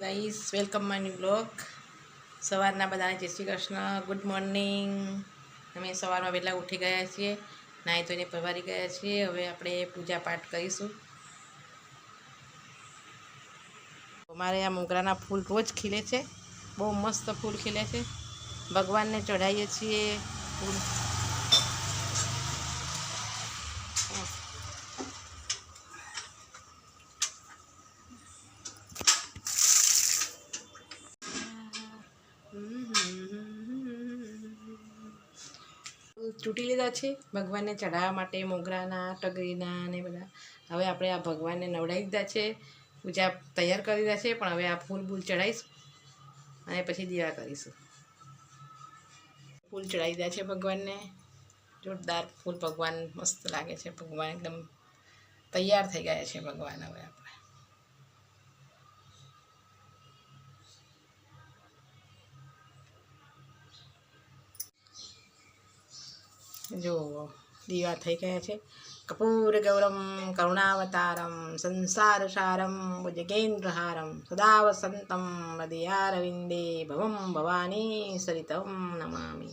Guys welcome my new blog. સવારના બધાને જય શ્રી કૃષ્ણ, ગુડ મોર્નિંગ. અમે સવારમાં વહેલા ઉઠી ગયા છીએ, નાહી ધોઈને પરવારી ગયા છીએ. હવે આપણે પૂજા પાઠ કરીશું. અમારે આ મોગરાના ફૂલ રોજ ખીલે છે, બહુ મસ્ત ફૂલ ખીલે છે. ભગવાનને ચઢાવીએ છીએ ફૂલ. ચૂંટી લીધા છે ભગવાનને ચઢાવવા માટે, મોગરાના, ટગરીના અને બધા. હવે આપણે આ ભગવાનને નવડાવી દીધા છે, પૂજા તૈયાર કરી દીધા છે. પણ હવે આ ફૂલ બૂલ ચડાવીશું અને પછી દીવા કરીશું. ફૂલ ચડાવી દીધા છે ભગવાનને, જોરદાર ફૂલ. ભગવાન મસ્ત લાગે છે, ભગવાન એકદમ તૈયાર થઈ ગયા છે ભગવાન. હવે આપણે જો દીવા થઈ ગયા છે. કપૂર ગૌરમ કરુણાવતારમ સંસાર સારમ ભુજગેન્દ્રહારમ સદા વસંતમ હૃદયારવિંદે ભવમ ભવાની સરિતમ નમામિ.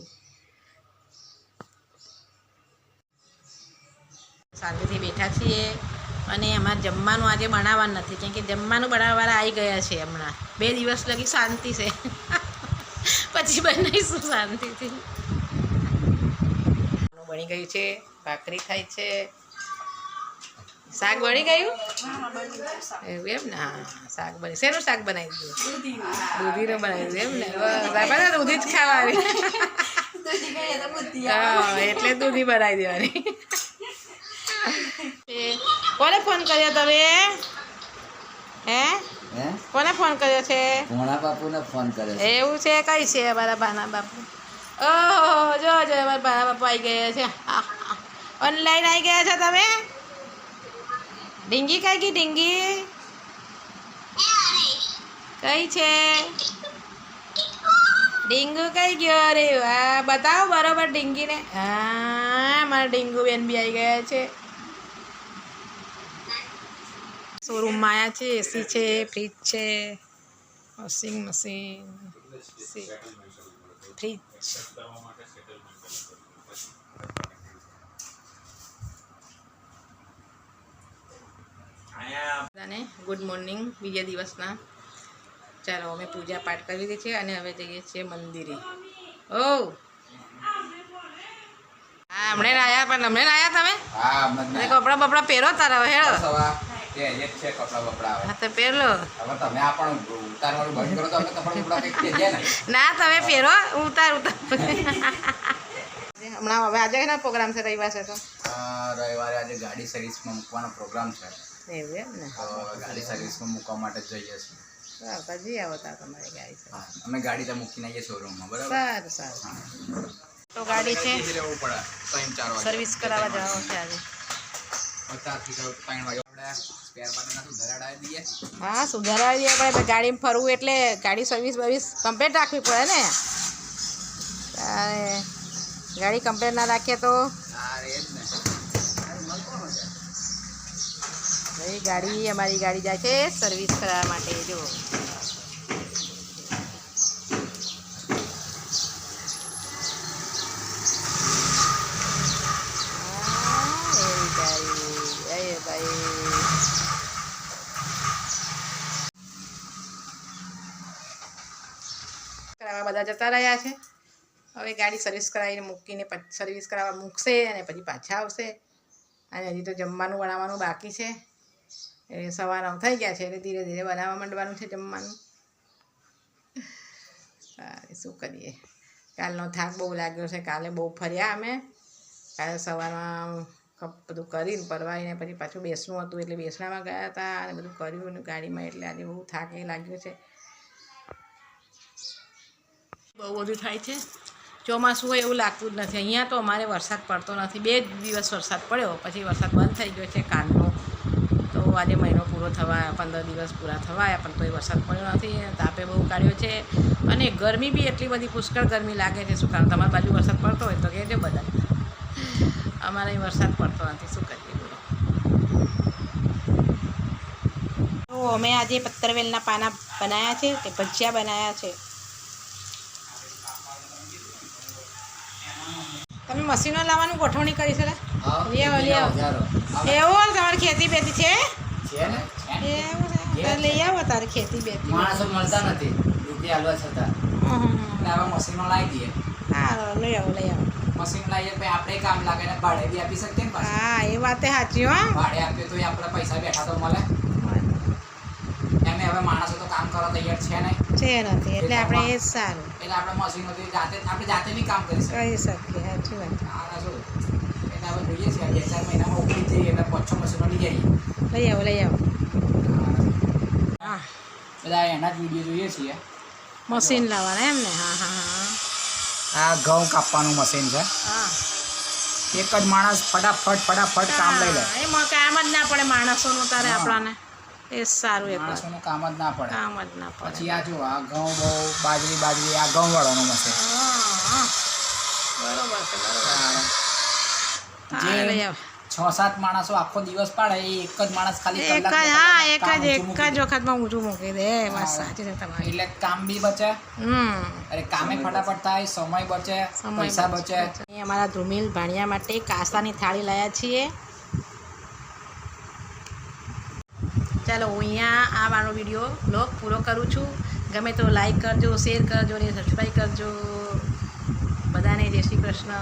શાંતિથી બેઠા છીએ અને અમારે જમવાનું આજે બનાવવાનું નથી, કેમ કે જમવાનું બનાવવાવાળા આવી ગયા છે. હમણાં 2 દિવસ લગી શાંતિ છે, પછી બનાવીશું શાંતિથી. બની ગયું છે, ભાખરી થાય છે, શાક બની ગયું એવું એમ ને? હા, શાક બની. શેનું શાક બનાવી દીધું? દૂધીનું બનાવી દીધું એમ ને? દૂધી જ ખાવાની. હા, એટલે દૂધી બનાવી દેવાની. કોને ફોન કર્યો તમે? હે, કોને ફોન કર્યો છે? ભોણા બાપુને ફોન કર્યો છે. એવું છે? કઈ છે અમારા ભાના બાપુ? ઓહો, જો અમારા ભાના બાપુ આવી ગયા છે. ઓનલાઈન આવી ગયા છો તમે? ઢીંગી કઈ ગઈ? ઢીંગી કઈ છે? ઢીંગુ કઈ ગયો? અરે વાહ, બતાવો બરોબર ઢીંગીને. હા, મારા ઢીંગુ બેન બી આવી ગયા છે. શોરૂમમાં આવ્યા છે. એસી છે, ફ્રીજ છે, વોશિંગ મશીન, ફ્રીજ. બધાને ગુડ મોર્નિંગ બીજા દિવસના. ચાલો, અમે પૂજા પાઠ કરી દીધી છે અને હવે જઈએ છીએ મંદિરે. ઓ હા, હમણાં આવ્યા. પણ હમણાં આવ્યા તમે? કપડા બપડા પહેરો તારા. હેડો હા, તો પહેરો. ના, તમે પહેરો. ઉતાર. હમણાં હવે આજે એના પ્રોગ્રામ છે? રવિવાર છે તો રવિવારે આજે ગાડી સર્વિસમાં મૂકવાનો પ્રોગ્રામ છે. એવું એમ ને? ગાડી સર્વિસમાં મૂકવા માટે જઈએ છીએ. સારું, જઈ આવો તાર તમારી ગાડી છે. અમે ગાડી ત્યાં મૂકીને આવીએ શોરૂમમાં. બરાબર, સારું. તો ગાડી છે, સર્વિસ કરાવવા જવાનું છે આજે. હા, સુધારાવી દઈએ પડે. ગાડીમાં ફરવું એટલે ગાડી સર્વિસ કમ્પ્લીટ રાખવી પડે ને. ગાડી કમ્પ્લીટ ના રાખીએ તો ભાઈ અમારી ગાડી જાય છે સર્વિસ કરાવવા માટે. જો બધા જતા રહ્યા છે. હવે ગાડી સર્વિસ કરાવીને મૂકીને પછી સર્વિસ કરાવવા મૂકશે અને પછી પાછા આવશે. અને હજી તો જમવાનું બનાવવાનું બાકી છે. એ સવારના થઈ ગયા છે એટલે ધીરે ધીરે બનાવવા માંડવાનું છે જમવાનું. શું કરીએ, કાલનો થાક બહુ લાગ્યો છે. કાલે બહુ ફર્યા અમે. કાલે સવારમાં બધું કરીને પરવારીને પછી પાછું બેસવું હતું એટલે બેસણામાં ગયા હતા અને બધું કર્યું ગાડીમાં. એટલે આજે બહુ થાક લાગ્યો છે. બહુ બધું થાય છે. ચોમાસું હોય એવું લાગતું જ નથી. અહીંયા તો અમારે વરસાદ પડતો નથી. 2 દિવસ વરસાદ પડ્યો, પછી વરસાદ બંધ થઈ ગયો છે કાલનો. તો આજે મહિનો પૂરો થવા 15 દિવસ પૂરા થવાયા, પણ તોય વરસાદ પડ્યો નથી. તાપે બહુ કાઢ્યો છે અને ગરમી બી એટલી બધી પુષ્કળ ગરમી લાગે છે. શું કારણ? તમારી બાજુ વરસાદ પડતો હોય તો કહેજો બધા. અમારે અહીં વરસાદ પડતો નથી. શું કરીએ બોલો? તો અમે આજે પત્તરવેલના પાના બનાવ્યા છે કે ભજીયા બનાવ્યા છે. તમે મશીનો લાવવાનું ગોઠવણી કરી છે? એવું તમારી ખેતી બેતી છે? એવું છે, લઈ આવો તારે ખેતી બેતી. માણસો મળતા નથી રૂપિયા હાલવા છતાં એટલે હવે મશીનો લાવી દઈએ. હા, લઈ આવો લઈ આવો. મશીન લાવીએ પછી આપણે કામ લાગે ને ભાડે બી આપી શકીએ ને પાછું. હા, એ વાતે સાચી હો. ભાડે આપીએ તો આપણે પૈસા બેઠા તો મળે. એમે હવે માણસો તો કામ કરવા તૈયાર છે નહીં. છે નથી એટલે આપણે એ જ સારું. એટલે આપણે મશીનોથી આપણે જાતે બી કામ કરી શકીએ. કરી શકીએ, સાચી વાત. આના શું એટલે હવે જોઈએ છીએ 2-4 મહિનામાં ઉકળી જઈએ એટલે 5-6 મશીનો લઈ આવીએ. લઈ આવો લઈ આવો. હા, બધા એના જ વિડીયો જોઈએ છીએ. મશીન લાવવાના એમ ને? હા હા હા. આ ઘઉં કાપવાનું મશીન છે. હા, એક જ માણસ ફટાફટ કામ લઈ લે. એમાં કામ જ ના પડે માણસોનું તારે આપણને. એ જ સારું. એક માણસોનું કામ જ ના પડે. કામ જ ના પડે. પછી આ જો આ ઘઉં બહુ બાજરી આ ઘઉં વાળાનું મશીન. હા, બરોબર છે બરોબર. જે હા, લઈ આવો. 6-7 માણસો આખો દિવસ પાડે એ એક જ માણસ ખાલી એક જ કલાક એક જ વખતમાં ઊંચું મૂકી દે. બસ સાચી છે તમારી. એટલે કામ બી બચે. અરે કામે ફટાફટ થાય, સમય બચે, પૈસા બચે. અહીં અમારા ધ્રુમિલ ભાણિયા માટે કાસ્તાની થાળી લાવ્યા છીએ. ચાલો હું અહીંયા આ મારો વિડીયો બ્લોગ પૂરો કરું છું. ગમે તો લાઈક કરજો, શેર કરજો ને સબસ્ક્રાઈબ કરજો. બધાને જય શ્રી કૃષ્ણ.